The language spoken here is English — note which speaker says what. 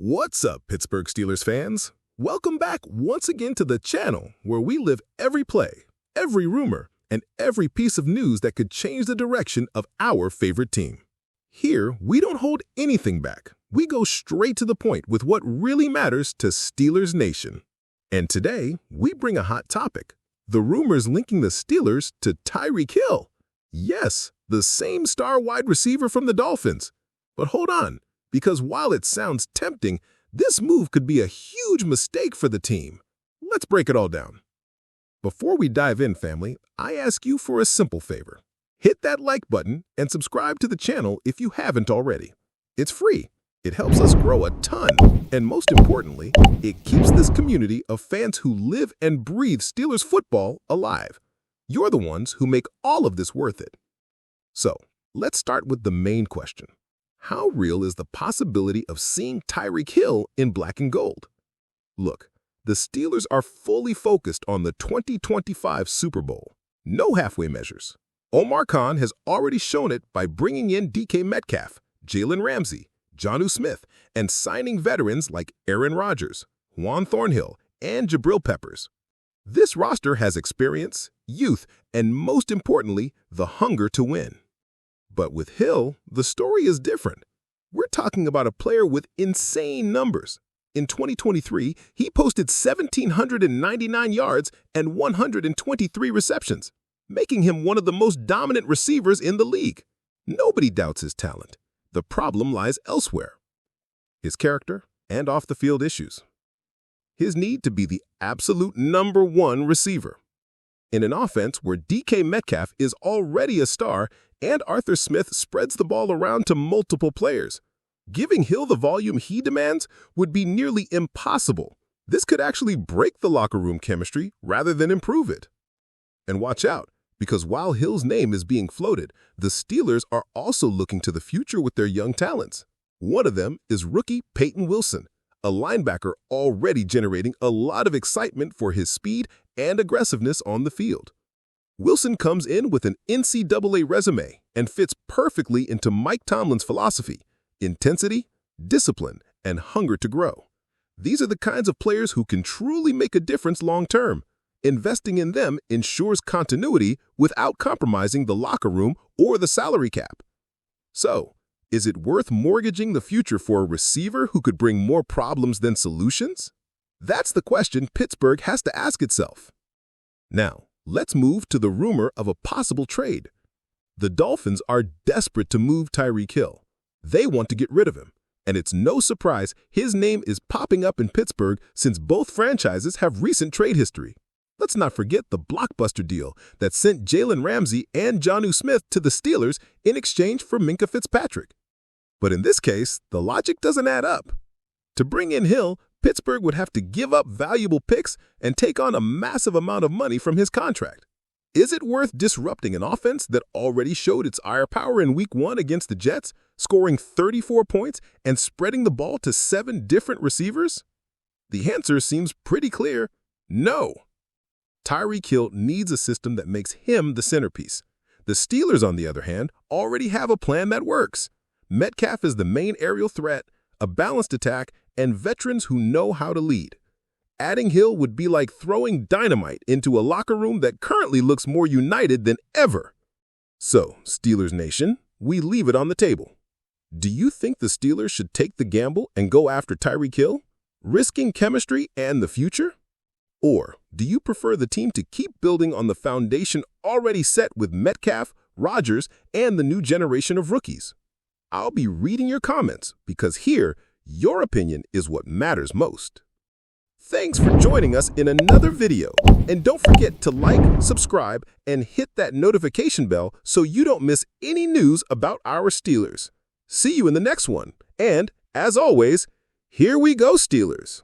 Speaker 1: What's up, Pittsburgh Steelers fans? Welcome back once again to the channel where we live every play, every rumor, and every piece of news that could change the direction of our favorite team. Here, we don't hold anything back. We go straight to the point with what really matters to Steelers Nation. And today, we bring a hot topic: the rumors linking the Steelers to Tyreek Hill. Yes, the same star wide receiver from the Dolphins. But hold on, because while it sounds tempting, this move could be a huge mistake for the team. Let's break it all down. Before we dive in, family, I ask you for a simple favor. Hit that like button and subscribe to the channel if you haven't already. It's free. It helps us grow a ton. And most importantly, it keeps this community of fans who live and breathe Steelers football alive. You're the ones who make all of this worth it. So, let's start with the main question. How real is the possibility of seeing Tyreek Hill in black and gold? Look, the Steelers are fully focused on the 2025 Super Bowl. No halfway measures. Omar Khan has already shown it by bringing in DK Metcalf, Jalen Ramsey, Jonnu Smith, and signing veterans like Aaron Rodgers, Juan Thornhill, and Jabril Peppers. This roster has experience, youth, and most importantly, the hunger to win. But with Hill, the story is different. We're talking about a player with insane numbers. In 2023, he posted 1,799 yards and 123 receptions, making him one of the most dominant receivers in the league. Nobody doubts his talent. The problem lies elsewhere: his character and off-the-field issues. His need to be the absolute #1 receiver. In an offense where DK Metcalf is already a star and Arthur Smith spreads the ball around to multiple players, giving Hill the volume he demands would be nearly impossible. This could actually break the locker room chemistry rather than improve it. And watch out, because while Hill's name is being floated, the Steelers are also looking to the future with their young talents. One of them is rookie Payton Wilson, a linebacker already generating a lot of excitement for his speed and aggressiveness on the field. Wilson comes in with an NCAA resume and fits perfectly into Mike Tomlin's philosophy: intensity, discipline, and hunger to grow. These are the kinds of players who can truly make a difference long-term. Investing in them ensures continuity without compromising the locker room or the salary cap. So, is it worth mortgaging the future for a receiver who could bring more problems than solutions? That's the question Pittsburgh has to ask itself. Now, let's move to the rumor of a possible trade. The Dolphins are desperate to move Tyreek Hill. They want to get rid of him, and it's no surprise his name is popping up in Pittsburgh since both franchises have recent trade history. Let's not forget the blockbuster deal that sent Jalen Ramsey and Jonnu Smith to the Steelers in exchange for Minkah Fitzpatrick. But in this case, the logic doesn't add up. To bring in Hill, Pittsburgh would have to give up valuable picks and take on a massive amount of money from his contract. Is it worth disrupting an offense that already showed its firepower in Week 1 against the Jets, scoring 34 points and spreading the ball to 7 different receivers? The answer seems pretty clear: no. Tyreek Hill needs a system that makes him the centerpiece. The Steelers, on the other hand, already have a plan that works. Metcalf is the main aerial threat, a balanced attack, and veterans who know how to lead. Adding Hill would be like throwing dynamite into a locker room that currently looks more united than ever. So, Steelers Nation, we leave it on the table. Do you think the Steelers should take the gamble and go after Tyreek Hill, risking chemistry and the future? Or do you prefer the team to keep building on the foundation already set with Metcalf, Rodgers, and the new generation of rookies? I'll be reading your comments because here, your opinion is what matters most. Thanks for joining us in another video. And don't forget to like, subscribe, and hit that notification bell so you don't miss any news about our Steelers. See you in the next one. And, as always, here we go, Steelers.